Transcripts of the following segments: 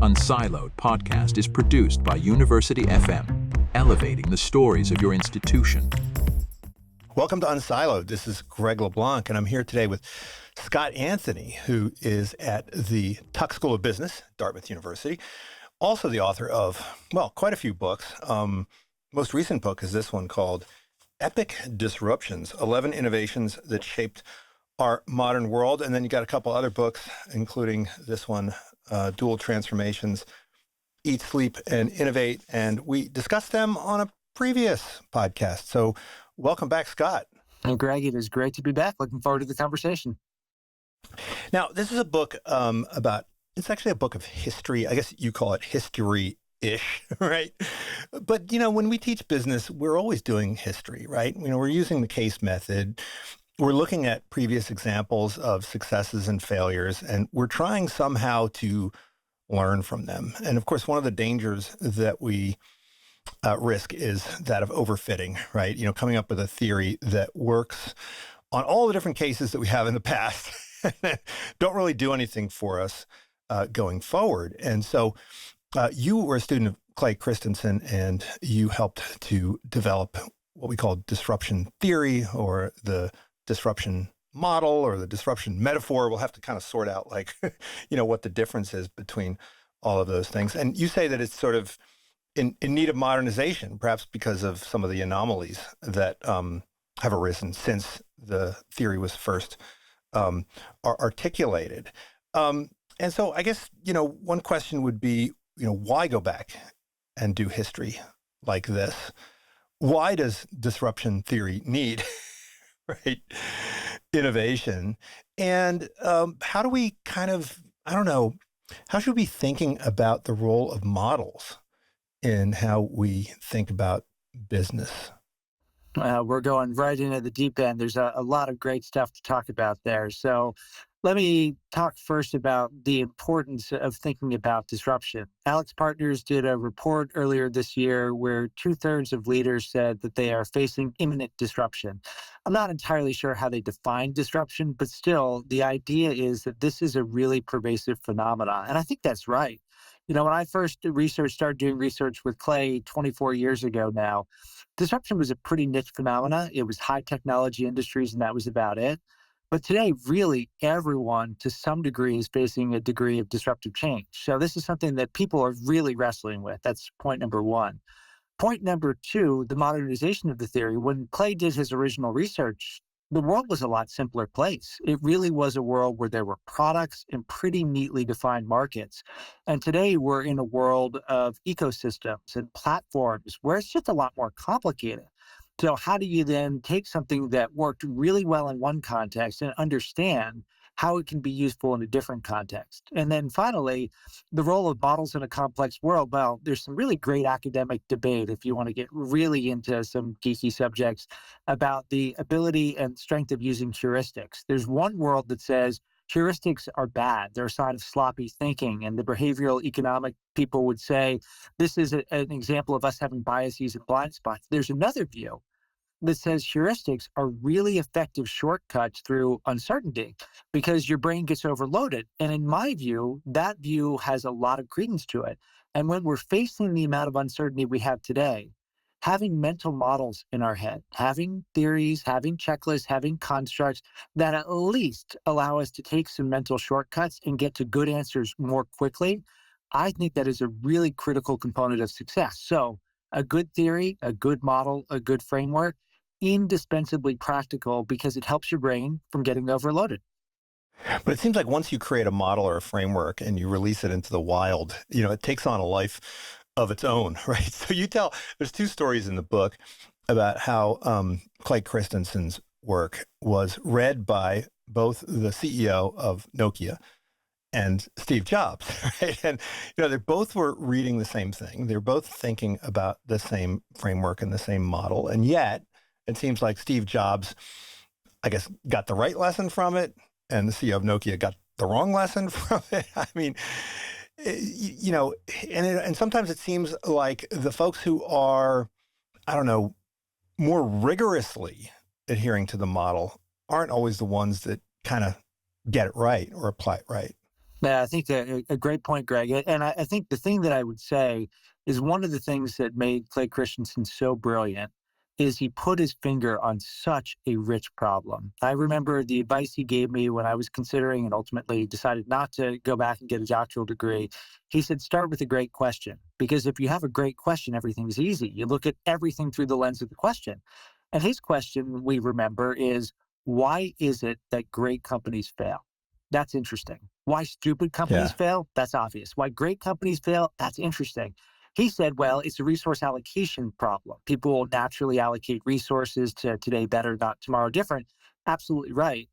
Unsiloed podcast is produced by University FM, elevating the stories of your institution. Welcome to Unsiloed. This is Greg LeBlanc, and I'm here today with Scott Anthony, who is at the Tuck School of Business, Dartmouth University, also the author of, well, quite a few books. Most recent book is this one called Epic Disruptions, 11 Innovations That Shaped Our Modern World. And then you got a couple other books, including this one, Dual Transformations, Eat, Sleep, and Innovate. And we discussed them on a previous podcast. So welcome back, Scott. And Greg, it is great to be back. Looking forward to the conversation. Now, this is a book it's actually a book of history. I guess you call it history-ish, right? But, when we teach business, we're always doing history, right? We're using the case method. We're looking at previous examples of successes and failures, and we're trying somehow to learn from them. And of course, one of the dangers that we risk is that of overfitting, right? Coming up with a theory that works on all the different cases that we have in the past, don't really do anything for us going forward. And so you were a student of Clay Christensen, and you helped to develop what we call disruption theory, or the disruption model, or the disruption metaphor. We'll have to kind of sort out what the difference is between all of those things. And you say that it's sort of in need of modernization, perhaps because of some of the anomalies that have arisen since the theory was first articulated. And so I guess, one question would be, why go back and do history like this? Why does disruption theory need right, innovation? And how do we how should we be thinking about the role of models in how we think about business? We're going right into the deep end. There's a lot of great stuff to talk about there. So let me talk first about the importance of thinking about disruption. AlixPartners did a report earlier this year where 2/3 of leaders said that they are facing imminent disruption. I'm not entirely sure how they define disruption, but still, the idea is that this is a really pervasive phenomenon. And I think that's right. When I first started doing research with Clay 24 years ago now, disruption was a pretty niche phenomena. It was high technology industries, and that was about it. But today, really, everyone to some degree is facing a degree of disruptive change. So this is something that people are really wrestling with. That's point number one. Point number two, the modernization of the theory. When Clay did his original research, the world was a lot simpler place. It really was a world where there were products and pretty neatly defined markets. And today we're in a world of ecosystems and platforms where it's just a lot more complicated. So how do you then take something that worked really well in one context and understand how it can be useful in a different context? And then finally, the role of models in a complex world. Well, there's some really great academic debate, if you want to get really into some geeky subjects, about the ability and strength of using heuristics. There's one world that says heuristics are bad. They're a sign of sloppy thinking. And the behavioral economic people would say, this is an example of us having biases and blind spots. There's another view that says heuristics are really effective shortcuts through uncertainty because your brain gets overloaded. And in my view, that view has a lot of credence to it. And when we're facing the amount of uncertainty we have today, having mental models in our head, having theories, having checklists, having constructs that at least allow us to take some mental shortcuts and get to good answers more quickly, I think that is a really critical component of success. So a good theory, a good model, a good framework, indispensably practical because it helps your brain from getting overloaded. But it seems like once you create a model or a framework and you release it into the wild, it takes on a life of its own, right? So there's two stories in the book about how Clay Christensen's work was read by both the CEO of Nokia and Steve Jobs, right? And, they both were reading the same thing. They're both thinking about the same framework and the same model. And yet it seems like Steve Jobs, I guess, got the right lesson from it, and the CEO of Nokia got the wrong lesson from it. I mean, and sometimes it seems like the folks who are, more rigorously adhering to the model aren't always the ones that kind of get it right or apply it right. Yeah, I think a great point, Greg. And I think the thing that I would say is one of the things that made Clay Christensen so brilliant is he put his finger on such a rich problem. I remember the advice he gave me when I was considering and ultimately decided not to go back and get a doctoral degree. He said, start with a great question, because if you have a great question, everything's easy. You look at everything through the lens of the question. And his question, we remember, is why is it that great companies fail? That's interesting. Why stupid companies Yeah. fail? That's obvious. Why great companies fail? That's interesting. He said, well, it's a resource allocation problem. People will naturally allocate resources to today better, not tomorrow different. Absolutely right.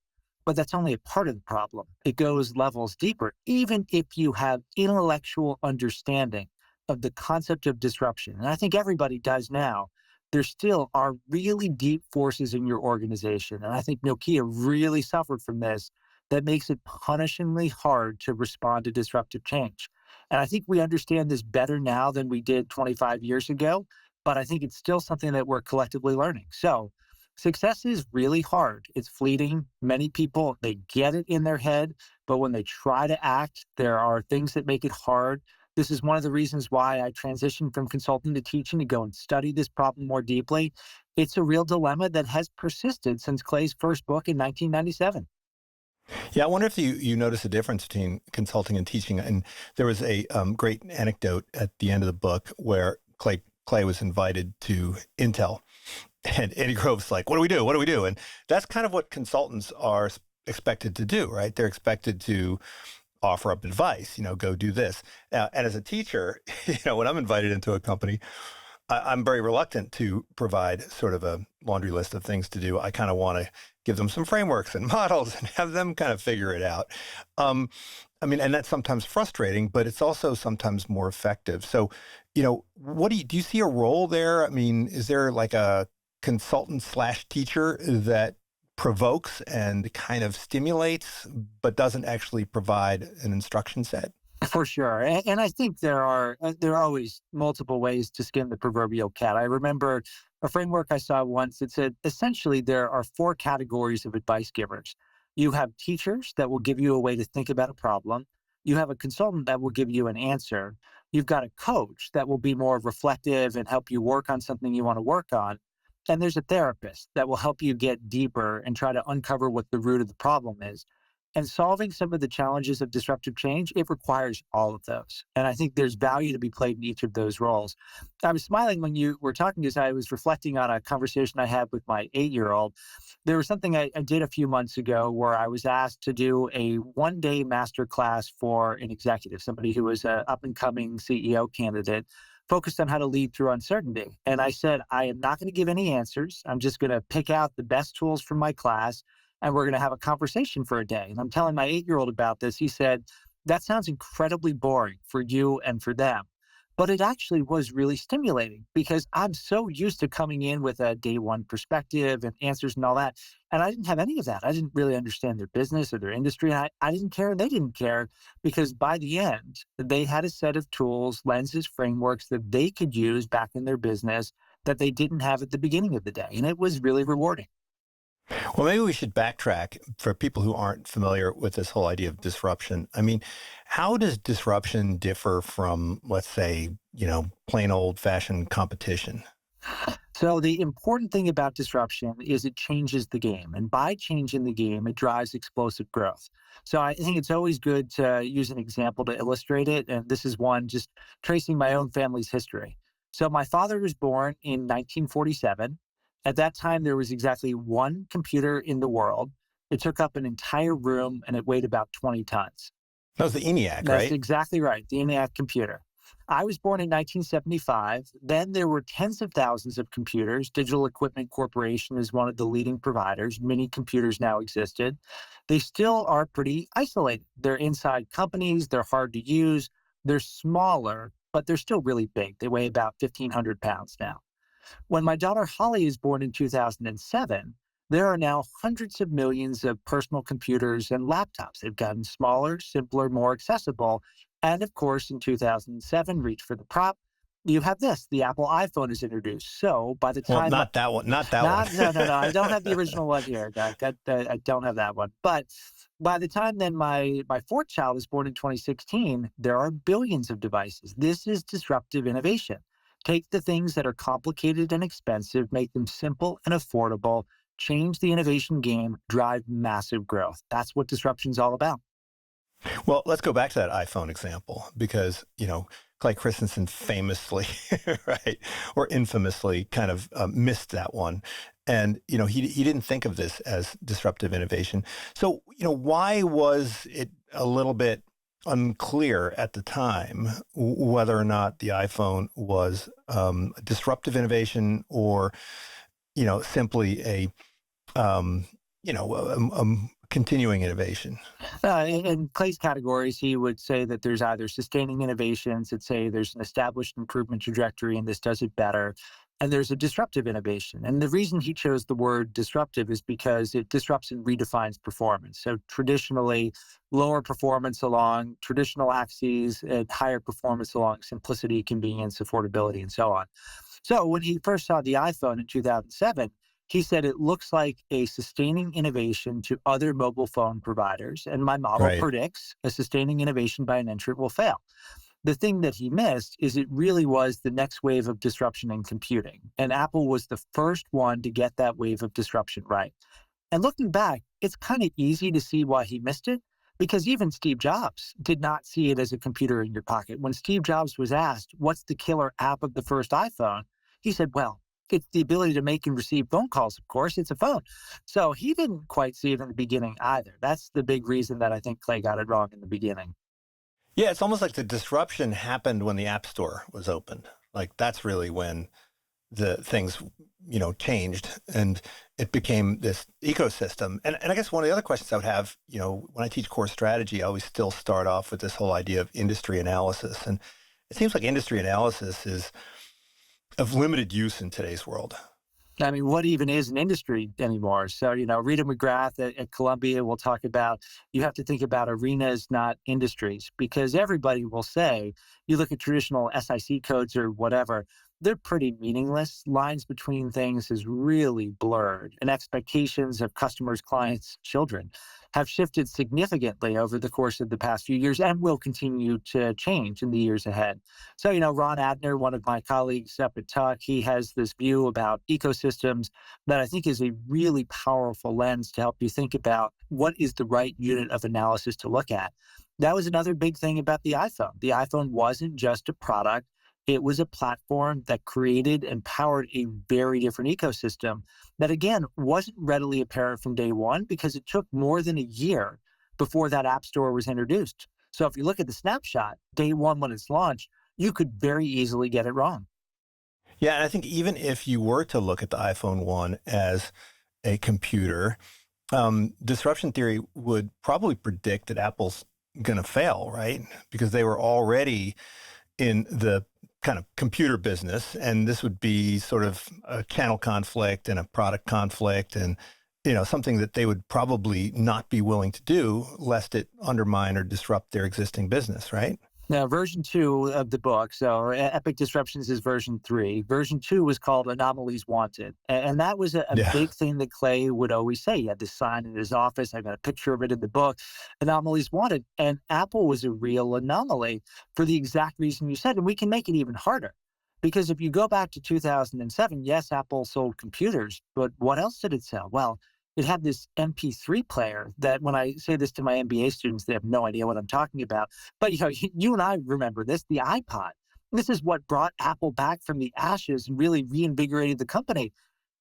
But that's only a part of the problem. It goes levels deeper. Even if you have intellectual understanding of the concept of disruption, and I think everybody does now, there still are really deep forces in your organization. And I think Nokia really suffered from this that makes it punishingly hard to respond to disruptive change. And I think we understand this better now than we did 25 years ago, but I think it's still something that we're collectively learning. So success is really hard. It's fleeting. Many people, they get it in their head, but when they try to act, there are things that make it hard. This is one of the reasons why I transitioned from consulting to teaching to go and study this problem more deeply. It's a real dilemma that has persisted since Clay's first book in 1997. Yeah, I wonder if you notice a difference between consulting and teaching. And there was a great anecdote at the end of the book where Clay was invited to Intel, and Andy Grove's like, "What do we do? What do we do?" And that's kind of what consultants are expected to do, right? They're expected to offer up advice, go do this. And as a teacher, when I'm invited into a company, I'm very reluctant to provide sort of a laundry list of things to do. I kind of want to give them some frameworks and models and have them kind of figure it out. And that's sometimes frustrating, but it's also sometimes more effective. So, what do you see a role there? I mean, is there like a consultant/teacher that provokes and kind of stimulates, but doesn't actually provide an instruction set? For sure. And I think there are always multiple ways to skin the proverbial cat. I remember a framework I saw once that said essentially there are four categories of advice givers. You have teachers that will give you a way to think about a problem. You have a consultant that will give you an answer. You've got a coach that will be more reflective and help you work on something you want to work on. And there's a therapist that will help you get deeper and try to uncover what the root of the problem is. And solving some of the challenges of disruptive change, it requires all of those. And I think there's value to be played in each of those roles. I was smiling when you were talking as I was reflecting on a conversation I had with my 8-year-old. There was something I did a few months ago where I was asked to do a one-day master class for an executive, somebody who was an up-and-coming CEO candidate, focused on how to lead through uncertainty. And I said, I am not going to give any answers. I'm just going to pick out the best tools from my class and we're going to have a conversation for a day. And I'm telling my 8-year-old about this. He said, that sounds incredibly boring for you and for them. But it actually was really stimulating because I'm so used to coming in with a day one perspective and answers and all that. And I didn't have any of that. I didn't really understand their business or their industry. And I didn't care. And they didn't care because by the end, they had a set of tools, lenses, frameworks that they could use back in their business that they didn't have at the beginning of the day. And it was really rewarding. Well, maybe we should backtrack for people who aren't familiar with this whole idea of disruption. I mean, how does disruption differ from, let's say, plain old-fashioned competition? So the important thing about disruption is it changes the game. And by changing the game, it drives explosive growth. So I think it's always good to use an example to illustrate it. And this is one just tracing my own family's history. So my father was born in 1947. At that time, there was exactly one computer in the world. It took up an entire room and it weighed about 20 tons. That was the ENIAC, That's right? exactly right, the ENIAC computer. I was born in 1975. Then there were tens of thousands of computers. Digital Equipment Corporation is one of the leading providers. Many computers now existed. They still are pretty isolated. They're inside companies. They're hard to use. They're smaller, but they're still really big. They weigh about 1,500 pounds now. When my daughter Holly is born in 2007, there are now hundreds of millions of personal computers and laptops. They've gotten smaller, simpler, more accessible. And of course, in 2007, reach for the prop, you have this, the Apple iPhone is introduced. So by the Well, time, not that one. Not that one. not, no, no, no, I don't have the original one here. I don't have that one. But by the time then my fourth child is born in 2016, there are billions of devices. This is disruptive innovation. Take the things that are complicated and expensive, make them simple and affordable, change the innovation game, drive massive growth. That's what disruption's all about. Well, let's go back to that iPhone example because, Clay Christensen famously, right, or infamously kind of missed that one. And, he didn't think of this as disruptive innovation. So, why was it a little bit unclear at the time whether or not the iPhone was disruptive innovation or, simply um, a continuing innovation? In Clay's categories, he would say that there's either sustaining innovations that say there's an established improvement trajectory and this does it better, and there's a disruptive innovation. And the reason he chose the word disruptive is because it disrupts and redefines performance. So traditionally, lower performance along traditional axes and higher performance along simplicity, convenience, affordability, and so on. So when he first saw the iPhone in 2007, he said it looks like a sustaining innovation to other mobile phone providers, and my model Right. predicts a sustaining innovation by an entrant will fail. The thing that he missed is it really was the next wave of disruption in computing, and Apple was the first one to get that wave of disruption right. And looking back, it's kind of easy to see why he missed it, because even Steve Jobs did not see it as a computer in your pocket. When Steve Jobs was asked, what's the killer app of the first iPhone? He said, well, it's the ability to make and receive phone calls, of course. It's a phone. So he didn't quite see it in the beginning either. That's the big reason that I think Clay got it wrong in the beginning. Yeah, it's almost like the disruption happened when the App Store was opened. Like that's really when the things, changed and it became this ecosystem. And I guess one of the other questions I would have, when I teach core strategy, I always still start off with this whole idea of industry analysis. And it seems like industry analysis is of limited use in today's world. I mean, what even is an industry anymore? So, Rita McGrath at Columbia will talk about you have to think about arenas, not industries, because everybody will say, you look at traditional SIC codes or whatever, they're pretty meaningless. Lines between things is really blurred, and expectations of customers, clients, children have shifted significantly over the course of the past few years and will continue to change in the years ahead. So, Ron Adner, one of my colleagues up at Tuck, he has this view about ecosystems that I think is a really powerful lens to help you think about what is the right unit of analysis to look at. That was another big thing about the iPhone. The iPhone wasn't just a product. It was a platform that created and powered a very different ecosystem that, again, wasn't readily apparent from day one because it took more than a year before that App Store was introduced. So if you look at the snapshot, day one when it's launched, you could very easily get it wrong. Yeah, and I think even if you were to look at the iPhone 1 as a computer, disruption theory would probably predict that Apple's going to fail, right? Because they were already in the kind of computer business, and this would be sort of a channel conflict and a product conflict and, something that they would probably not be willing to do lest it undermine or disrupt their existing business, right? Now, version 2 of the book, so Epic Disruptions is version 3. Version 2 was called Anomalies Wanted. And that was a Yeah. big thing that Clay would always say. He had this sign in his office. I got a picture of it in the book, Anomalies Wanted. And Apple was a real anomaly for the exact reason you said. And we can make it even harder. Because if you go back to 2007, yes, Apple sold computers, but what else did it sell? Well, it had this MP3 player that when I say this to my MBA students, they have no idea what I'm talking about. But you and I remember this, the iPod. This is what brought Apple back from the ashes and really reinvigorated the company.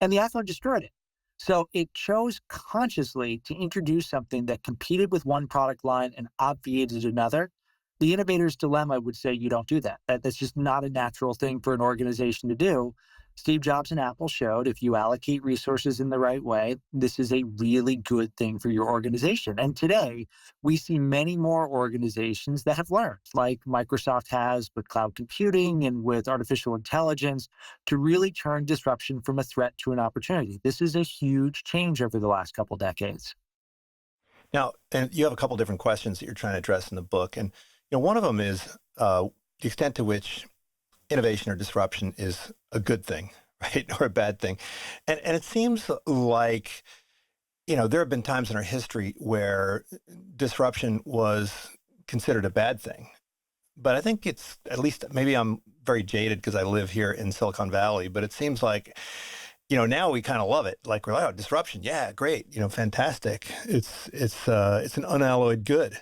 And the iPhone destroyed it. So it chose consciously to introduce something that competed with one product line and obviated another. The innovator's dilemma would say you don't do that. That's just not a natural thing for an organization to do. Steve Jobs and Apple showed if you allocate resources in the right way, this is a really good thing for your organization. And today, we see many more organizations that have learned, like Microsoft has with cloud computing and with artificial intelligence, to really turn disruption from a threat to an opportunity. This is a huge change over the last couple decades. Now, and you have a couple different questions that you're trying to address in the book. And, one of them is the extent to which innovation or disruption is a good thing, right? Or a bad thing. And it seems like, there have been times in our history where disruption was considered a bad thing. But I think it's, at least maybe I'm very jaded because I live here in Silicon Valley, but it seems like, now we kind of love it. Like, we're like, oh, disruption. Yeah, great. Fantastic. It's an unalloyed good.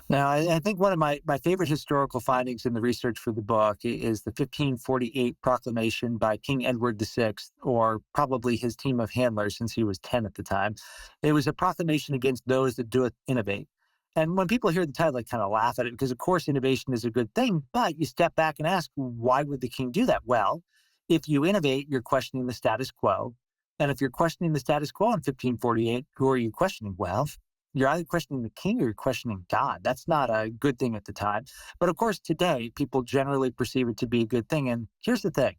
Now, I think one of my favorite historical findings in the research for the book is the 1548 proclamation by King Edward VI, or probably his team of handlers since he was 10 at the time. It was a proclamation against those that do innovate. And when people hear the title, they kind of laugh at it because, of course, innovation is a good thing. But you step back and ask, why would the king do that? Well, if you innovate, you're questioning the status quo. And if you're questioning the status quo in 1548, who are you questioning? Well, you're either questioning the king or you're questioning God. That's not a good thing at the time. But of course, today, people generally perceive it to be a good thing. And here's the thing.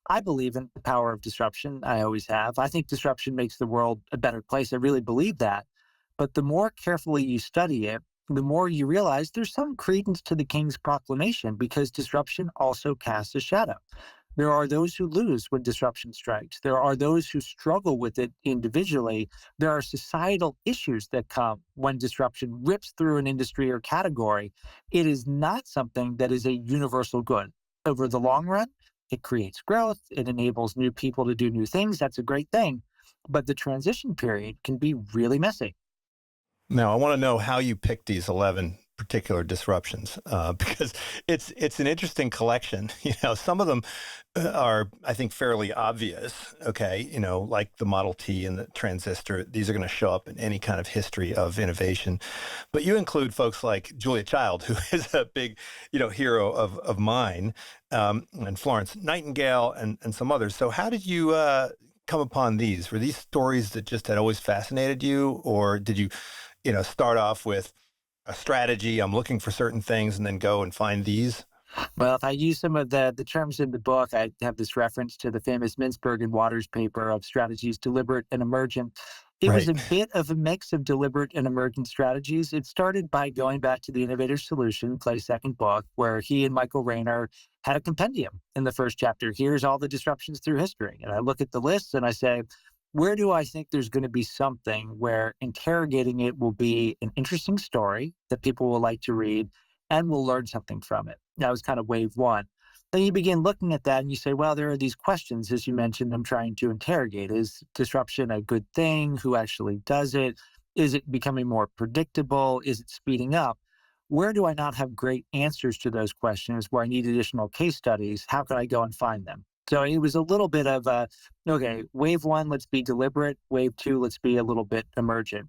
I believe in the power of disruption. I always have. I think disruption makes the world a better place. I really believe that. But the more carefully you study it, the more you realize there's some credence to the king's proclamation because disruption also casts a shadow. There are those who lose when disruption strikes. There are those who struggle with it individually. There are societal issues that come when disruption rips through an industry or category. It is not something that is a universal good. Over the long run, it creates growth. It enables new people to do new things. That's a great thing. But the transition period can be really messy. Now, I want to know how you picked these 11 particular disruptions, because it's an interesting collection. Some of them are, I think, fairly obvious. Okay, like the Model T and the transistor. These are going to show up in any kind of history of innovation. But you include folks like Julia Child, who is a big, hero of mine, and Florence Nightingale, and some others. So how did you come upon these? Were these stories that just had always fascinated you, or did you, start off with a strategy? I'm looking for certain things, and then go and find these. Well, if I use some of the terms in the book, I have this reference to the famous Mintzberg and Waters paper of strategies, deliberate and emergent. It was Right. a bit of a mix of deliberate and emergent strategies. It started by going back to the Innovator's Solution, Clay's second book, where he and Michael Rayner had a compendium in the first chapter. Here's all the disruptions through history. And I look at the lists and I say, where do I think there's going to be something where interrogating it will be an interesting story that people will like to read and will learn something from it? That was kind of wave one. Then you begin looking at that and you say, well, there are these questions, as you mentioned, I'm trying to interrogate. Is disruption a good thing? Who actually does it? Is it becoming more predictable? Is it speeding up? Where do I not have great answers to those questions, where I need additional case studies? How can I go and find them? So it was a little bit of okay, wave one, let's be deliberate. Wave two, let's be a little bit emergent.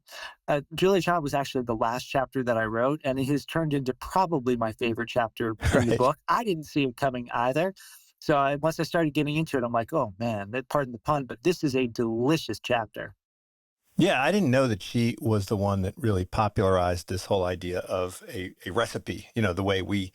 Julia Child was actually the last chapter that I wrote, and it has turned into probably my favorite chapter in the Right. book. I didn't see it coming either. So once I started getting into it, I'm like, oh man, pardon the pun, but this is a delicious chapter. Yeah, I didn't know that she was the one that really popularized this whole idea of a recipe, the way we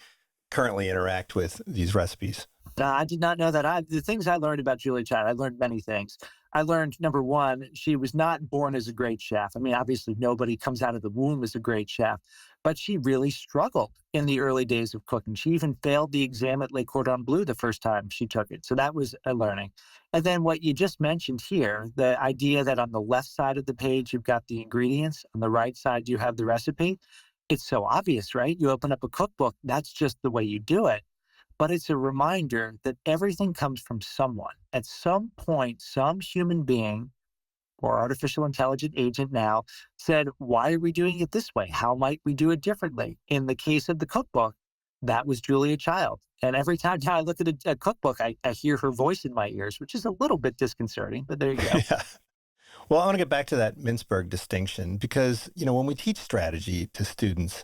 currently interact with these recipes. I did not know that. The things I learned about Julia Child, I learned many things. I learned, number one, she was not born as a great chef. I mean, obviously, nobody comes out of the womb as a great chef, but she really struggled in the early days of cooking. She even failed the exam at Le Cordon Bleu the first time she took it. So that was a learning. And then what you just mentioned here, the idea that on the left side of the page, you've got the ingredients, on the right side, you have the recipe. It's so obvious, right? You open up a cookbook, that's just the way you do it. But it's a reminder that everything comes from someone. At some point, some human being or artificial intelligent agent now said, why are we doing it this way? How might we do it differently? In the case of the cookbook, that was Julia Child. And every time now I look at a cookbook, I hear her voice in my ears, which is a little bit disconcerting, but there you go. Yeah. Well, I want to get back to that Mintzberg distinction because, when we teach strategy to students,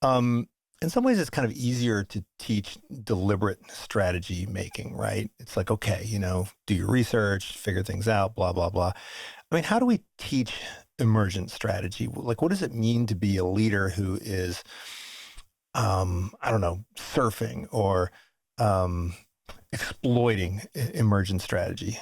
in some ways it's kind of easier to teach deliberate strategy making, right? It's like, okay, do your research, figure things out, blah, blah, blah. I mean, how do we teach emergent strategy? Like, what does it mean to be a leader who is, I don't know, surfing or exploiting emergent strategy?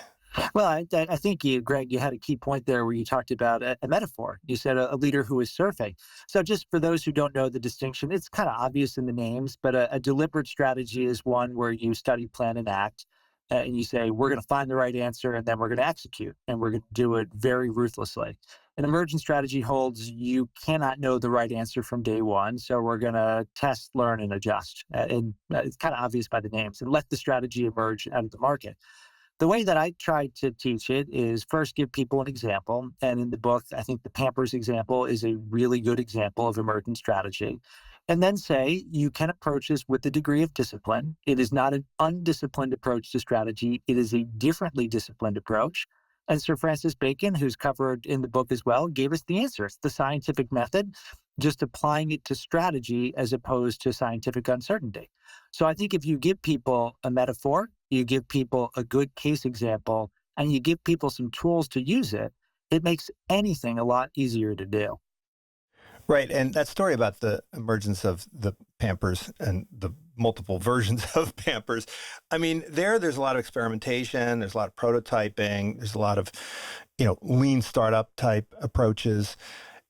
Well, I think you, Greg, you had a key point there where you talked about a metaphor. You said a leader who is surfing. So just for those who don't know the distinction, it's kind of obvious in the names, but a deliberate strategy is one where you study, plan, and act. And you say, we're going to find the right answer and then we're going to execute and we're going to do it very ruthlessly. An emergent strategy holds you cannot know the right answer from day one. So we're going to test, learn, and adjust. And it's kind of obvious by the names and let the strategy emerge out of the market. The way that I try to teach it is first give people an example. And in the book, I think the Pampers example is a really good example of emergent strategy. And then say you can approach this with a degree of discipline. It is not an undisciplined approach to strategy, it is a differently disciplined approach. And Sir Francis Bacon, who's covered in the book as well, gave us the answer. It's the scientific method, just applying it to strategy as opposed to scientific uncertainty. So I think if you give people a metaphor, you give people a good case example, and you give people some tools to use it, it makes anything a lot easier to do. Right. And that story about the emergence of the Pampers and the multiple versions of Pampers, I mean, there's a lot of experimentation, there's a lot of prototyping, there's a lot of, lean startup type approaches.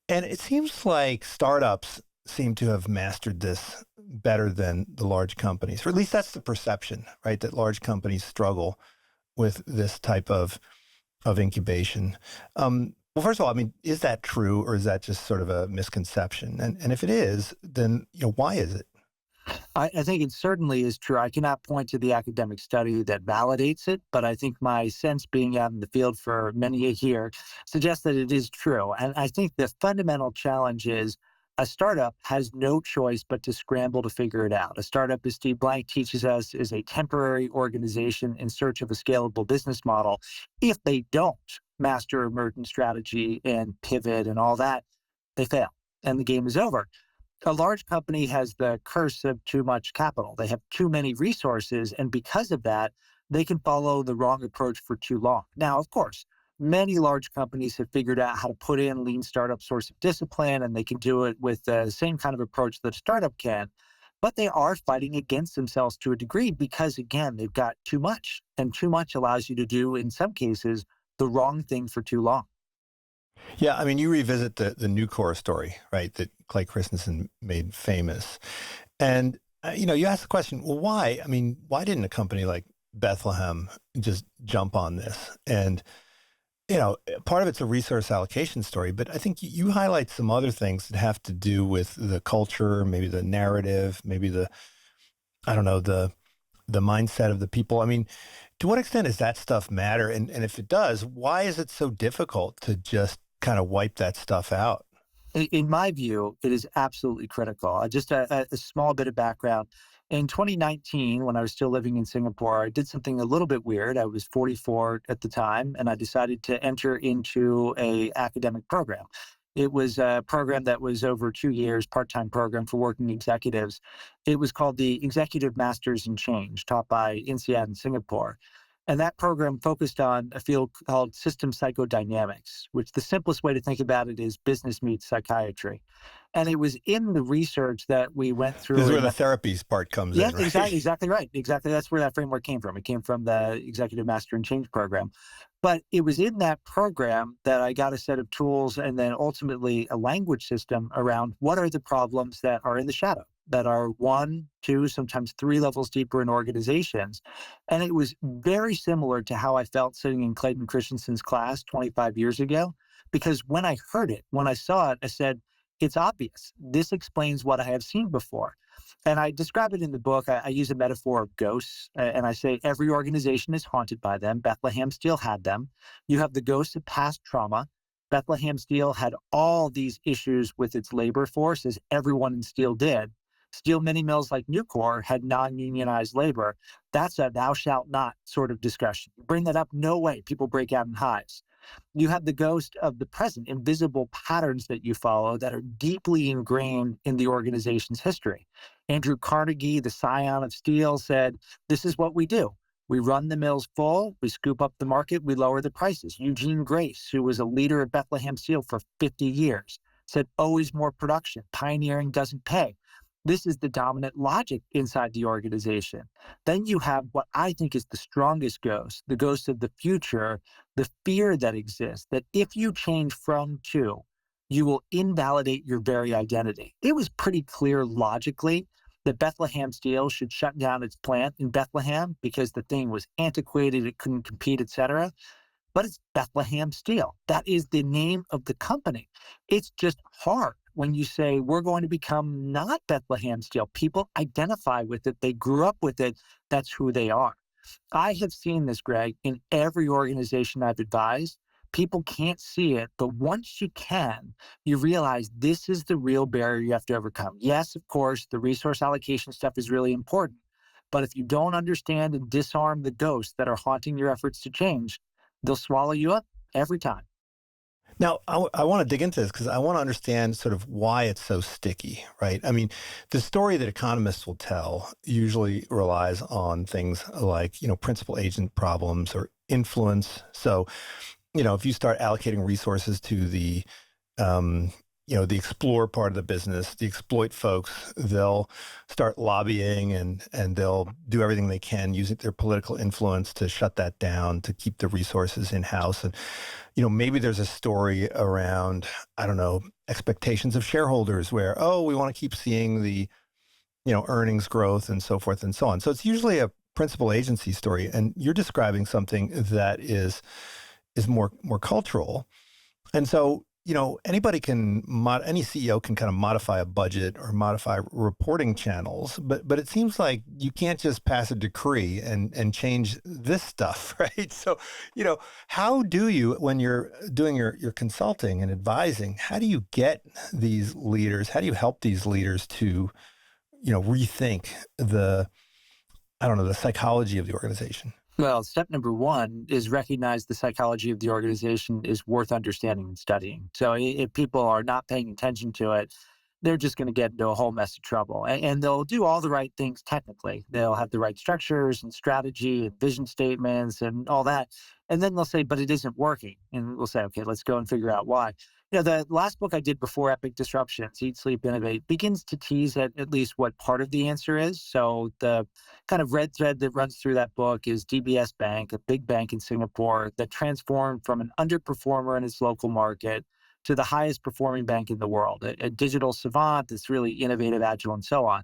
And it seems like startups seem to have mastered this better than the large companies, or at least that's the perception, right? That large companies struggle with this type of incubation. Well, first of all, I mean, is that true, or is that just sort of a misconception? And if it is, then why is it? I think it certainly is true. I cannot point to the academic study that validates it, but I think my sense being out in the field for many a year suggests that it is true. And I think the fundamental challenge is a startup has no choice but to scramble to figure it out. A startup, as Steve Blank teaches us, is a temporary organization in search of a scalable business model. If they don't master emergent strategy and pivot and all that, they fail and the game is over. A large company has the curse of too much capital. They have too many resources, and because of that, they can follow the wrong approach for too long. Now, of course, many large companies have figured out how to put in lean startup sorts of discipline, and they can do it with the same kind of approach that a startup can. But they are fighting against themselves to a degree because, again, they've got too much, and too much allows you to do, in some cases, the wrong thing for too long. Yeah, I mean, you revisit the Nucor story, right, that Clay Christensen made famous. And, you ask the question, well, why? I mean, why didn't a company like Bethlehem just jump on this? And, part of it's a resource allocation story, but I think you highlight some other things that have to do with the culture, maybe the narrative, maybe I don't know, the mindset of the people. I mean, to what extent does that stuff matter? And if it does, why is it so difficult to just kind of wipe that stuff out? In my view, it is absolutely critical. Just a small bit of background. In 2019, when I was still living in Singapore, I did something a little bit weird. I was 44 at the time, and I decided to enter into an academic program. It was a program that was over 2 years, part-time program for working executives. It was called the Executive Masters in Change, taught by INSEAD in Singapore. And that program focused on a field called system psychodynamics, which the simplest way to think about it is business meets psychiatry. And it was in the research that we went through. This is where the therapies part comes in, right? Exactly right. Exactly. That's where that framework came from. It came from the Executive Master and Change program. But it was in that program that I got a set of tools and then ultimately a language system around what are the problems that are in the shadow, that are 1, 2, sometimes 3 levels deeper in organizations. And it was very similar to how I felt sitting in Clayton Christensen's class 25 years ago, because when I heard it, when I saw it, I said, it's obvious. This explains what I have seen before. And I describe it in the book. I use a metaphor of ghosts, and I say every organization is haunted by them. Bethlehem Steel had them. You have the ghosts of past trauma. Bethlehem Steel had all these issues with its labor force, as everyone in steel did. Steel mini mills like Nucor had non-unionized labor. That's a thou shalt not sort of discussion. Bring that up, no way. People break out in hives. You have the ghost of the present, invisible patterns that you follow that are deeply ingrained in the organization's history. Andrew Carnegie, the scion of steel, said, this is what we do. We run the mills full, we scoop up the market, we lower the prices. Eugene Grace, who was a leader at Bethlehem Steel for 50 years, said, always more production. Pioneering doesn't pay. This is the dominant logic inside the organization. Then you have what I think is the strongest ghost, the ghost of the future, the fear that exists that if you change from to, you will invalidate your very identity. It was pretty clear logically that Bethlehem Steel should shut down its plant in Bethlehem because the thing was antiquated, it couldn't compete, etc. But it's Bethlehem Steel. That is the name of the company. It's just hard when you say we're going to become not Bethlehem Steel. People identify with it. They grew up with it. That's who they are. I have seen this, Greg, in every organization I've advised. People can't see it, but once you can, you realize this is the real barrier you have to overcome. Yes, of course, the resource allocation stuff is really important. But if you don't understand and disarm the ghosts that are haunting your efforts to change, they'll swallow you up every time. Now, I want to dig into this because I want to understand sort of why it's so sticky, right? I mean, the story that economists will tell usually relies on things like, principal agent problems or influence. So, if you start allocating resources to the explore part of the business, the exploit folks, they'll start lobbying and they'll do everything they can using their political influence to shut that down, to keep the resources in-house. And, maybe there's a story around, I don't know, expectations of shareholders where, we want to keep seeing the, earnings growth and so forth and so on. So it's usually a principal agency story. And you're describing something that is more cultural. And so, anybody any CEO can kind of modify a budget or modify reporting channels, but it seems like you can't just pass a decree and change this stuff, right? So, how do you, when you're doing your consulting and advising, how do you get these leaders, how do you help these leaders to, rethink the psychology of the organization? Well, step number one is recognize the psychology of the organization is worth understanding and studying. So if people are not paying attention to it, they're just going to get into a whole mess of trouble. And they'll do all the right things technically. They'll have the right structures and strategy and vision statements and all that. And then they'll say, but it isn't working. And we'll say, okay, let's go and figure out why. The last book I did before Epic Disruptions, Eat, Sleep, Innovate, begins to tease at least what part of the answer is. So the kind of red thread that runs through that book is DBS Bank, a big bank in Singapore that transformed from an underperformer in its local market to the highest performing bank in the world, a digital savant that's really innovative, agile, and so on.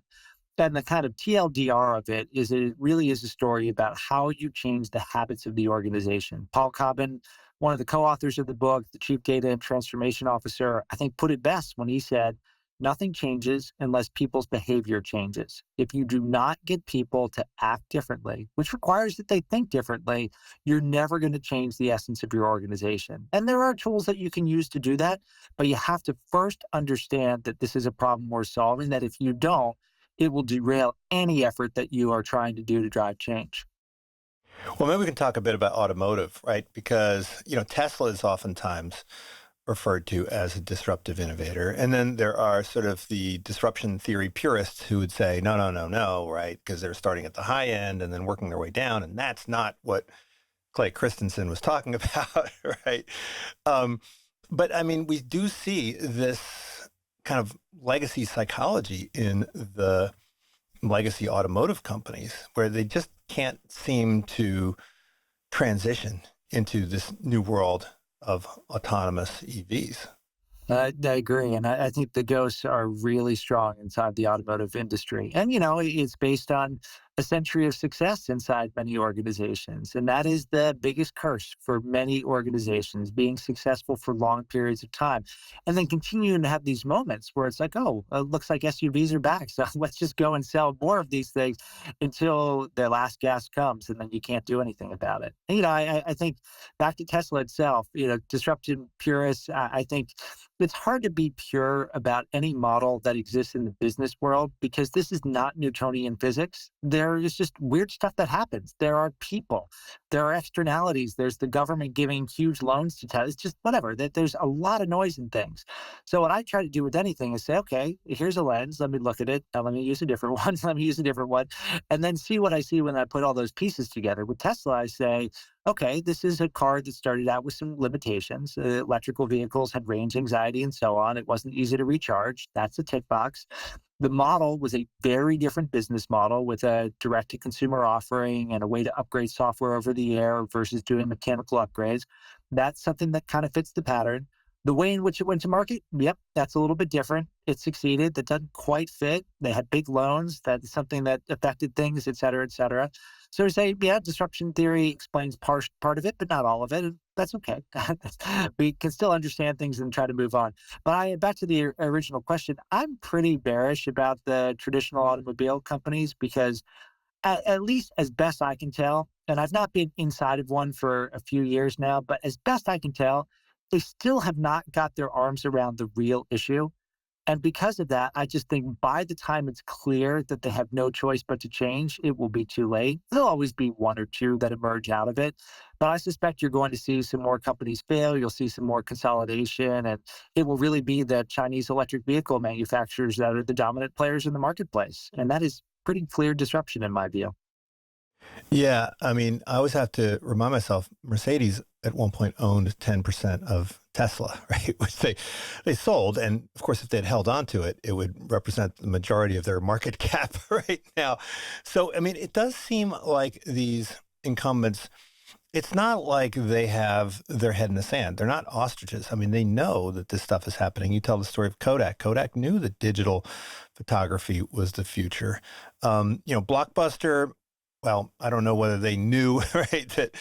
And the kind of TLDR of it is it really is a story about how you change the habits of the organization. Paul Cobbin, one of the co-authors of the book, the chief data and transformation officer, I think put it best when he said, nothing changes unless people's behavior changes. If you do not get people to act differently, which requires that they think differently, you're never going to change the essence of your organization. And there are tools that you can use to do that, but you have to first understand that this is a problem we're solving, that if you don't, it will derail any effort that you are trying to do to drive change. Well, maybe we can talk a bit about automotive, right? Because, Tesla is oftentimes referred to as a disruptive innovator. And then there are sort of the disruption theory purists who would say, no, right? Because they're starting at the high end and then working their way down. And that's not what Clay Christensen was talking about, right? But I mean, we do see this kind of legacy psychology in the legacy automotive companies where they just can't seem to transition into this new world of autonomous EVs. I agree. And I think the ghosts are really strong inside the automotive industry. And, it's based on a century of success inside many organizations. And that is the biggest curse for many organizations, being successful for long periods of time. And then continuing to have these moments where it's like, looks like SUVs are back. So let's just go and sell more of these things until the last gas comes. And then you can't do anything about it. And, I think back to Tesla itself, disruptive purists, I think it's hard to be pure about any model that exists in the business world because this is not Newtonian physics. There is just weird stuff that happens. There are people, there are externalities. There's the government giving huge loans to Tesla. It's just whatever. There's a lot of noise in things. So what I try to do with anything is say, okay, here's a lens. Let me look at it. Now let me use a different one. Let me use a different one. And then see what I see when I put all those pieces together. With Tesla, I say, okay, this is a car that started out with some limitations. Electrical vehicles had range anxiety and so on. It wasn't easy to recharge. That's a tick box. The model was a very different business model with a direct-to-consumer offering and a way to upgrade software over the air versus doing mechanical upgrades. That's something that kind of fits the pattern. The way in which it went to market, yep, that's a little bit different. It succeeded. That doesn't quite fit. They had big loans. That's something that affected things, et cetera, et cetera. So to say, yeah, disruption theory explains part of it, but not all of it. And that's okay. We can still understand things and try to move on. But back to the original question, I'm pretty bearish about the traditional automobile companies because at least as best I can tell, and I've not been inside of one for a few years now, but as best I can tell, they still have not got their arms around the real issue. And because of that, I just think by the time it's clear that they have no choice but to change, it will be too late. There'll always be one or two that emerge out of it. But I suspect you're going to see some more companies fail. You'll see some more consolidation, and it will really be the Chinese electric vehicle manufacturers that are the dominant players in the marketplace. And that is pretty clear disruption in my view. Yeah, I mean, I always have to remind myself, Mercedes at one point owned 10% of Tesla, right? Which they sold. And of course, if they'd held on to it, it would represent the majority of their market cap right now. So, I mean, it does seem like these incumbents, it's not like they have their head in the sand. They're not ostriches. I mean, they know that this stuff is happening. You tell the story of Kodak. Kodak knew that digital photography was the future. Blockbuster, well, I don't know whether they knew, right, that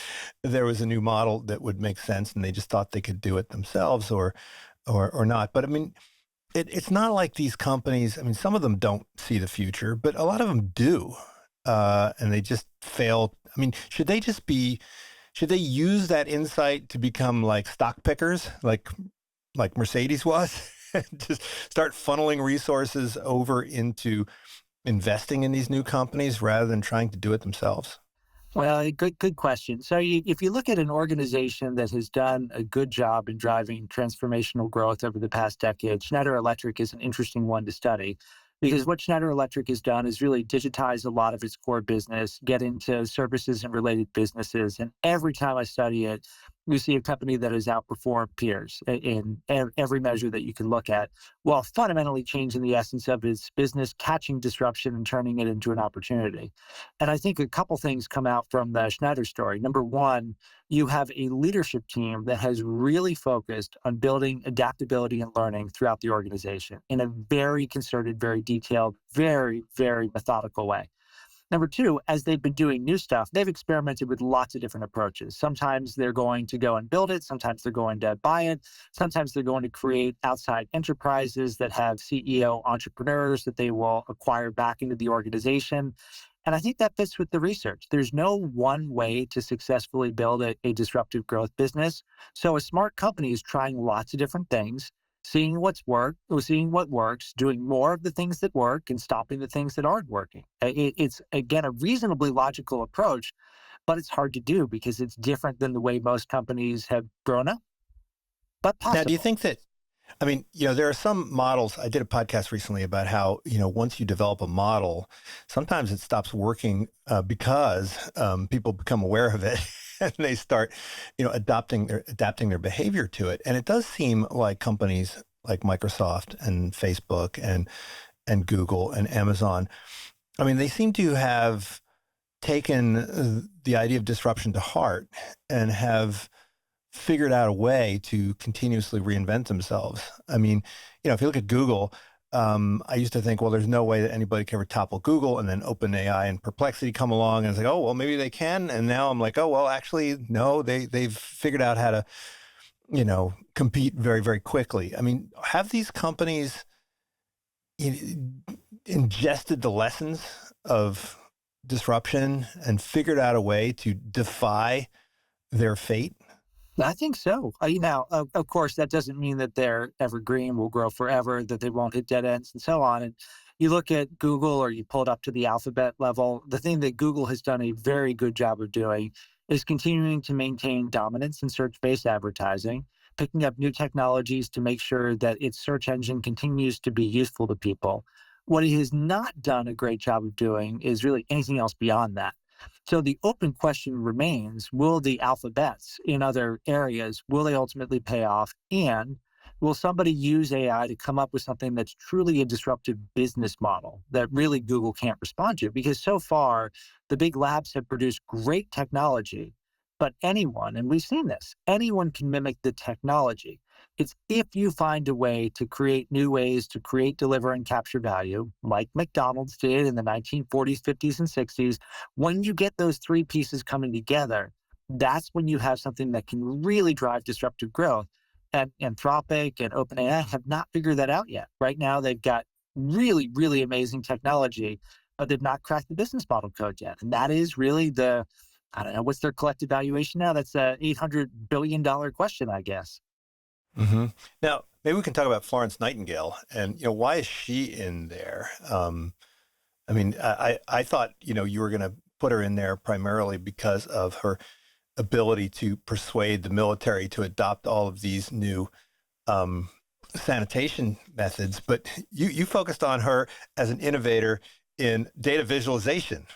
there was a new model that would make sense and they just thought they could do it themselves or not. But I mean, it's not like these companies, I mean, some of them don't see the future, but a lot of them do. And they just fail. I mean, should they use that insight to become like stock pickers, like Mercedes was? Just start funneling resources over into investing in these new companies rather than trying to do it themselves? Well, good question. So if you look at an organization that has done a good job in driving transformational growth over the past decade, Schneider Electric is an interesting one to study because what Schneider Electric has done is really digitize a lot of its core business, get into services and related businesses. And every time I study it, you see a company that has outperformed peers in every measure that you can look at, while fundamentally changing the essence of its business, catching disruption and turning it into an opportunity. And I think a couple things come out from the Schneider story. Number one, you have a leadership team that has really focused on building adaptability and learning throughout the organization in a very concerted, very detailed, very, very methodical way. Number two, as they've been doing new stuff, they've experimented with lots of different approaches. Sometimes they're going to go and build it. Sometimes they're going to buy it. Sometimes they're going to create outside enterprises that have CEO entrepreneurs that they will acquire back into the organization. And I think that fits with the research. There's no one way to successfully build a disruptive growth business. So a smart company is trying lots of different things, seeing what works, doing more of the things that work and stopping the things that aren't working. It's, again, a reasonably logical approach, but it's hard to do because it's different than the way most companies have grown up, but Now, do you possible. think that, I mean, there are some models. I did a podcast recently about how, once you develop a model, sometimes it stops working because people become aware of it and they start, adapting their behavior to it. And it does seem like companies like Microsoft and Facebook and Google and Amazon, I mean, they seem to have taken the idea of disruption to heart and have figured out a way to continuously reinvent themselves. I mean, if you look at Google, I used to think, well, there's no way that anybody can ever topple Google, and then OpenAI and Perplexity come along, and it's like, oh, well, maybe they can. And now I'm like, oh, well, actually, no, they've figured out how to, compete very, very quickly. I mean, have these companies ingested the lessons of disruption and figured out a way to defy their fate? I think so. Now, of course, that doesn't mean that they're evergreen, will grow forever, that they won't hit dead ends and so on. And you look at Google or you pull it up to the alphabet level, the thing that Google has done a very good job of doing is continuing to maintain dominance in search-based advertising, picking up new technologies to make sure that its search engine continues to be useful to people. What it has not done a great job of doing is really anything else beyond that. So the open question remains, will the alphabets in other areas, will they ultimately pay off? And Will somebody use AI to come up with something that's truly a disruptive business model that really Google can't respond to? Because so far, the big labs have produced great technology, but anyone, and we've seen this, anyone can mimic the technology. It's if you find a way to create new ways to create, deliver, and capture value, like McDonald's did in the 1940s, 50s, and 60s, when you get those three pieces coming together, that's when you have something that can really drive disruptive growth. And Anthropic and OpenAI have not figured that out yet. Right now, they've got really, really amazing technology, but they've not cracked the business model code yet. And that is really I don't know, what's their collective valuation now? That's a $800 billion question, I guess. hmm Now, maybe we can talk about Florence Nightingale and, why is she in there? I thought, you were going to put her in there primarily because of her ability to persuade the military to adopt all of these new um, sanitation methods, but you focused on her as an innovator in data visualization.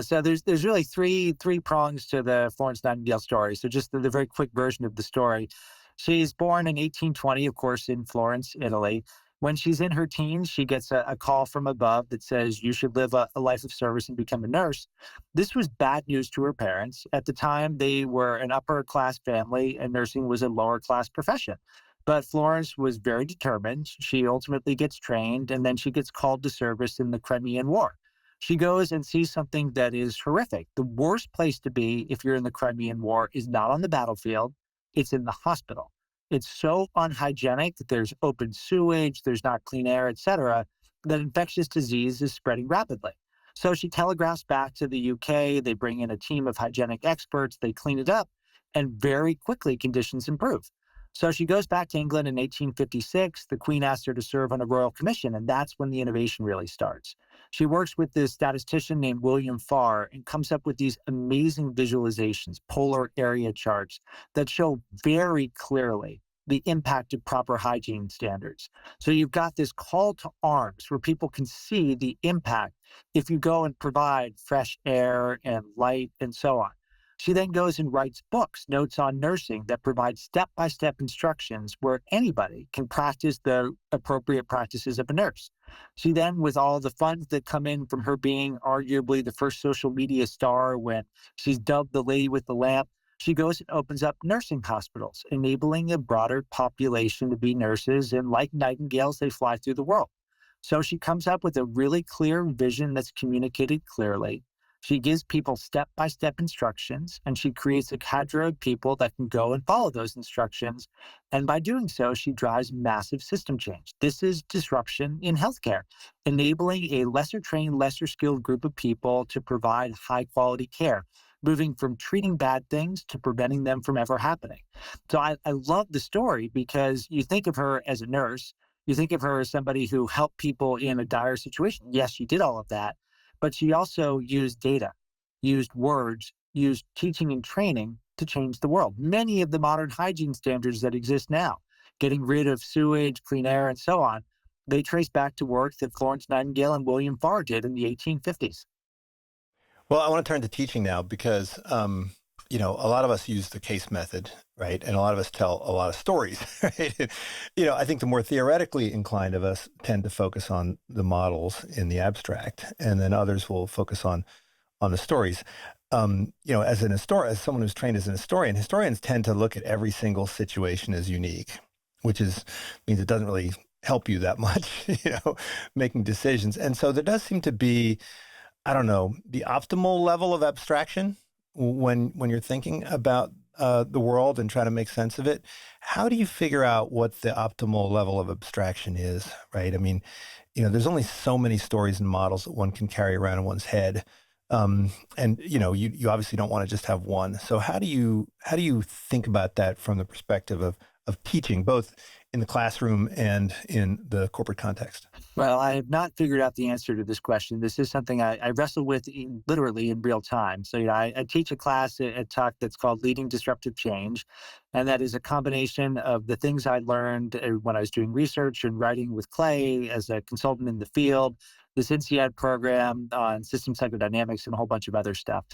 So there's really three prongs to the Florence Nightingale story. So just the very quick version of the story. She's born in 1820, of course, in Florence, Italy. When she's in her teens, she gets a call from above that says you should live a life of service and become a nurse. This was bad news to her parents. At the time, they were an upper class family, and nursing was a lower class profession. But Florence was very determined. She ultimately gets trained, and then she gets called to service in the Crimean War. She goes and sees something that is horrific. The worst place to be if you're in the Crimean War is not on the battlefield, it's in the hospital. It's so unhygienic that there's open sewage, there's not clean air, et cetera, that infectious disease is spreading rapidly. So she telegraphs back to the UK. They bring in a team of hygienic experts, they clean it up, and very quickly conditions improve. So she goes back to England in 1856. The Queen asks her to serve on a royal commission, and that's when the innovation really starts. She works with this statistician named William Farr and comes up with these amazing visualizations, polar area charts that show very clearly the impact of proper hygiene standards. So you've got this call to arms where people can see the impact if you go and provide fresh air and light and so on. She then goes and writes books, notes on nursing that provide step-by-step instructions where anybody can practice the appropriate practices of a nurse. She then, with all the funds that come in from her being arguably the first social media star when she's dubbed the lady with the lamp, she goes and opens up nursing hospitals, enabling a broader population to be nurses, and like nightingales, they fly through the world. So she comes up with a really clear vision that's communicated clearly. She gives people step-by-step instructions, and she creates a cadre of people that can go and follow those instructions. And by doing so, she drives massive system change. This is disruption in healthcare, enabling a lesser trained, lesser skilled group of people to provide high-quality care, moving from treating bad things to preventing them from ever happening. So I love the story because you think of her as a nurse, you think of her as somebody who helped people in a dire situation. Yes, she did all of that, but she also used data, used words, used teaching and training to change the world. Many of the modern hygiene standards that exist now, getting rid of sewage, clean air, and so on, they trace back to work that Florence Nightingale and William Farr did in the 1850s. Well, I want to turn to teaching now because, a lot of us use the case method, right? And a lot of us tell a lot of stories, right? I think the more theoretically inclined of us tend to focus on the models in the abstract, and then others will focus on the stories. As someone who's trained as an historian, historians tend to look at every single situation as unique, which means it doesn't really help you that much, making decisions. And so there does seem to be, I don't know, the optimal level of abstraction when you're thinking about the world and trying to make sense of it. How do you figure out what the optimal level of abstraction is, right? I mean, there's only so many stories and models that one can carry around in one's head. You obviously don't want to just have one. So how do you think about that from the perspective of teaching, both in the classroom and in the corporate context? Well, I have not figured out the answer to this question. This is something I wrestle with literally in real time. So, I teach a class at Tuck that's called Leading Disruptive Change. And that is a combination of the things I learned when I was doing research and writing with Clay as a consultant in the field, this INSEAD program on system psychodynamics, and a whole bunch of other stuff.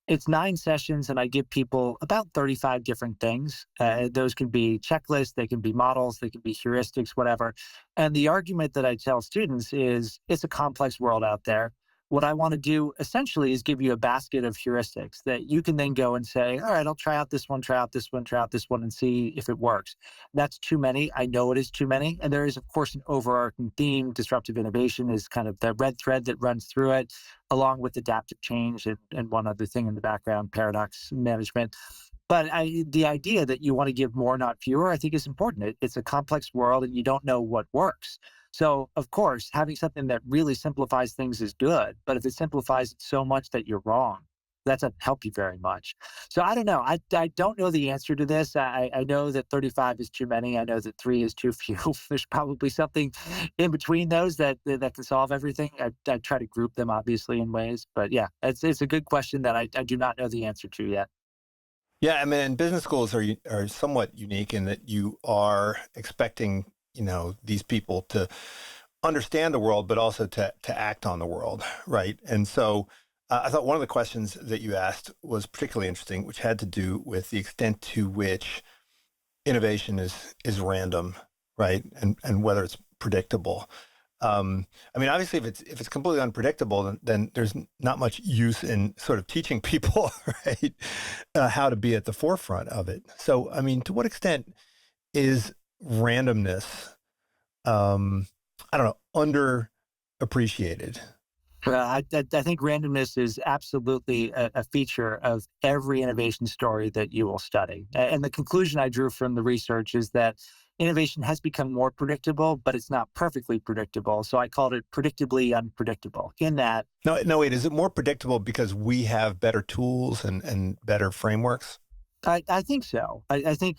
It's 9 sessions, and I give people about 35 different things. Those can be checklists, they can be models, they can be heuristics, whatever. And the argument that I tell students is it's a complex world out there. What I want to do essentially is give you a basket of heuristics that you can then go and say, all right, I'll try out this one, try out this one, try out this one, and see if it works. That's too many. I know it is too many. And there is, of course, an overarching theme. Disruptive innovation is kind of the red thread that runs through it, along with adaptive change and one other thing in the background, paradox management. But the idea that you want to give more, not fewer, I think is important. It's a complex world and you don't know what works. So, of course, having something that really simplifies things is good. But if it simplifies it so much that you're wrong, that doesn't help you very much. So I don't know. I don't know the answer to this. I know that 35 is too many. I know that 3 is too few. There's probably something in between those that can solve everything. I try to group them obviously in ways. But yeah, it's a good question that I do not know the answer to yet. Yeah, I mean, and business schools are somewhat unique in that you are expecting, these people to understand the world, but also to act on the world, right? And so I thought one of the questions that you asked was particularly interesting, which had to do with the extent to which innovation is random, right? And whether it's predictable. I mean, obviously, if it's completely unpredictable, then there's not much use in sort of teaching people, right, how to be at the forefront of it. So, I mean, to what extent is randomness, I don't know, underappreciated? I think randomness is absolutely a feature of every innovation story that you will study. And the conclusion I drew from the research is that innovation has become more predictable, but it's not perfectly predictable. So I called it predictably unpredictable in that. No, wait, is it more predictable because we have better tools and better frameworks? I think so. I think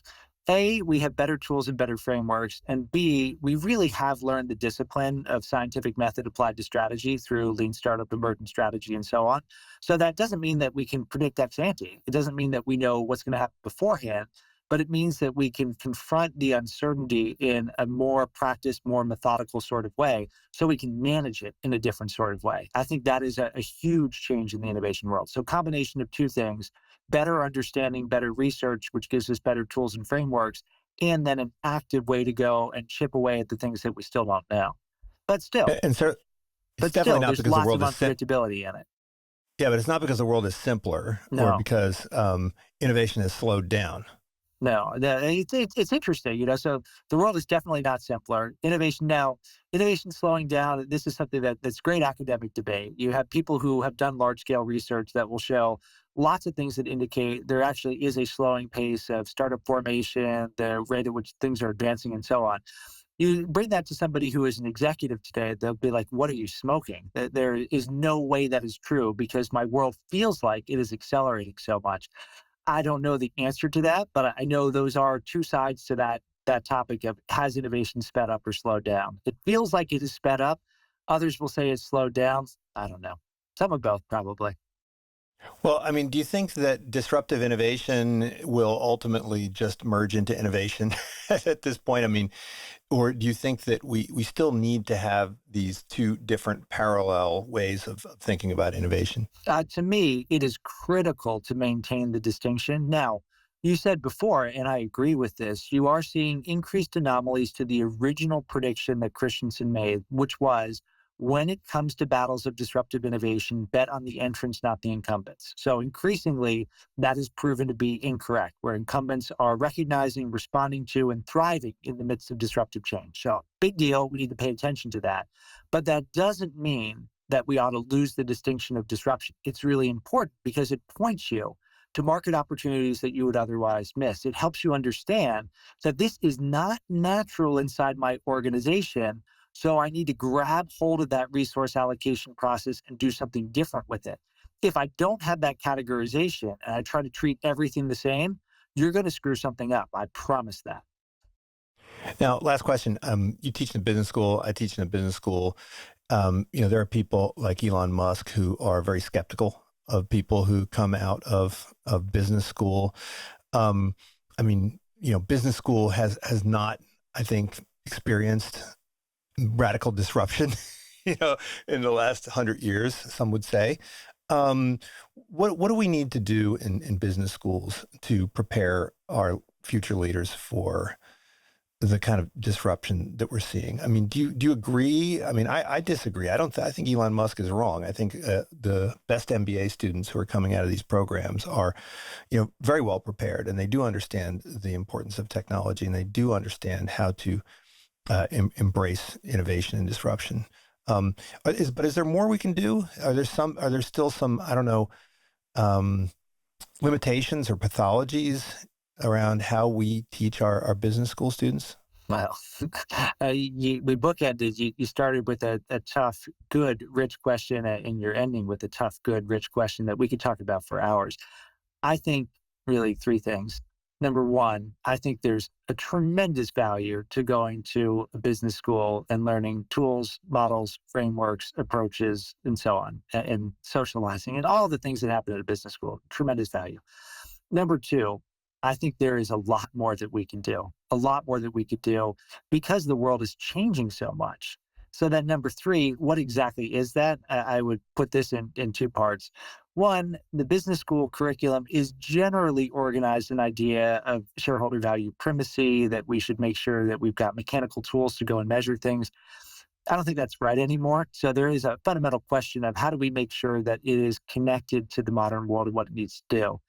A, we have better tools and better frameworks, and B, we really have learned the discipline of scientific method applied to strategy through lean startup, emergent strategy, and so on. So that doesn't mean that we can predict ex ante. It doesn't mean that we know what's going to happen beforehand, but it means that we can confront the uncertainty in a more practiced, more methodical sort of way, so we can manage it in a different sort of way. I think that is a huge change in the innovation world. So combination of two things: better understanding, better research, which gives us better tools and frameworks, and then an active way to go and chip away at the things that we still don't know. But still, And so it's but definitely still, not there's because the lots of world is unpredictability in it. yeah, but it's not because the world is simpler or No. because innovation has slowed down. No, it's interesting, So the world is definitely not simpler. Innovation slowing down. This is something that's great academic debate. You have people who have done large scale research that will show lots of things that indicate there actually is a slowing pace of startup formation, the rate at which things are advancing, and so on. You bring that to somebody who is an executive today, they'll be like, "What are you smoking? There is no way that is true because my world feels like it is accelerating so much." I don't know the answer to that, but I know those are two sides to that topic of has innovation sped up or slowed down. It feels like it is sped up. Others will say it's slowed down. I don't know. Some of both, probably. Well, I mean, do you think that disruptive innovation will ultimately just merge into innovation at this point? I mean, or do you think that we still need to have these two different parallel ways of thinking about innovation? To me, it is critical to maintain the distinction. Now, you said before, and I agree with this, you are seeing increased anomalies to the original prediction that Christensen made, which was when it comes to battles of disruptive innovation, bet on the entrants, not the incumbents. So increasingly, that is proven to be incorrect, where incumbents are recognizing, responding to, and thriving in the midst of disruptive change. So big deal. We need to pay attention to that. But that doesn't mean that we ought to lose the distinction of disruption. It's really important because it points you to market opportunities that you would otherwise miss. It helps you understand that this is not natural inside my organization, so I need to grab hold of that resource allocation process and do something different with it. If I don't have that categorization and I try to treat everything the same, you're going to screw something up. I promise that. Now, last question. You teach in a business school. I teach in a business school. There are people like Elon Musk who are very skeptical of people who come out of business school. I mean, business school has not, I think, experienced radical disruption, in the last 100 years, some would say. Um, what do we need to do in business schools to prepare our future leaders for the kind of disruption that we're seeing? I mean, do you agree? I mean, I disagree. I think Elon Musk is wrong. I think the best MBA students who are coming out of these programs are, very well prepared, and they do understand the importance of technology, and they do understand how to embrace innovation and disruption. Um, but is there more we can do? Are there still some, I don't know, um, limitations or pathologies around how we teach our business school students? Well, we bookended. You started with a tough, good, rich question, and you're ending with a tough, good, rich question that we could talk about for hours. I think really three things. Number one, I think there's a tremendous value to going to a business school and learning tools, models, frameworks, approaches, and so on, and socializing and all the things that happen at a business school. Tremendous value. Number two, I think there is a lot more that we can do, a lot more that we could do because the world is changing so much. So then number three, what exactly is that? I would put this in two parts. One, the business school curriculum is generally organized an idea of shareholder value primacy, that we should make sure that we've got mechanical tools to go and measure things. I don't think that's right anymore. So there is a fundamental question of how do we make sure that it is connected to the modern world and what it needs to do.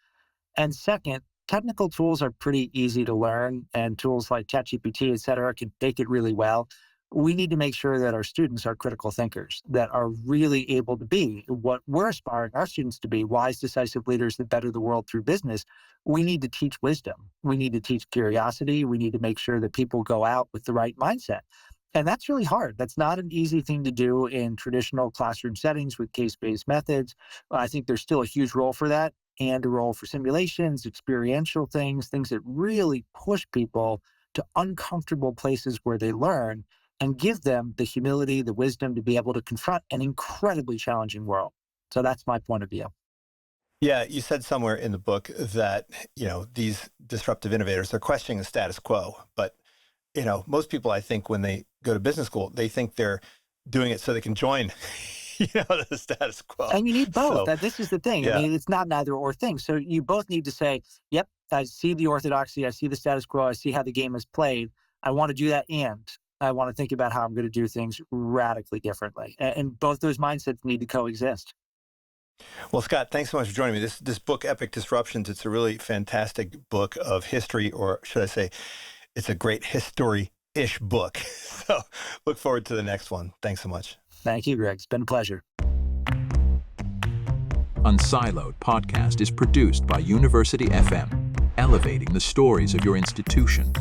And second, technical tools are pretty easy to learn, and tools like ChatGPT, et cetera, can make it really well. We need to make sure that our students are critical thinkers, that are really able to be what we're aspiring our students to be, wise, decisive leaders that better the world through business. We need to teach wisdom. We need to teach curiosity. We need to make sure that people go out with the right mindset. And that's really hard. That's not an easy thing to do in traditional classroom settings with case-based methods. I think there's still a huge role for that, and a role for simulations, experiential things, things that really push people to uncomfortable places where they learn and give them the humility, the wisdom to be able to confront an incredibly challenging world. So that's my point of view. Yeah, you said somewhere in the book that, these disruptive innovators, they're questioning the status quo. But, most people, I think, when they go to business school, they think they're doing it so they can join, the status quo. And you need both. So, This is the thing. I yeah. mean, it's not an either or thing. So you both need to say, yep, I see the orthodoxy, I see the status quo, I see how the game is played. I want to do that, and I want to think about how I'm going to do things radically differently. And both those mindsets need to coexist. Well, Scott, thanks so much for joining me. This book, Epic Disruptions, it's a really fantastic book of history, or should I say, it's a great history-ish book. So look forward to the next one. Thanks so much. Thank you, Greg. It's been a pleasure. Unsiloed podcast is produced by University FM, elevating the stories of your institution.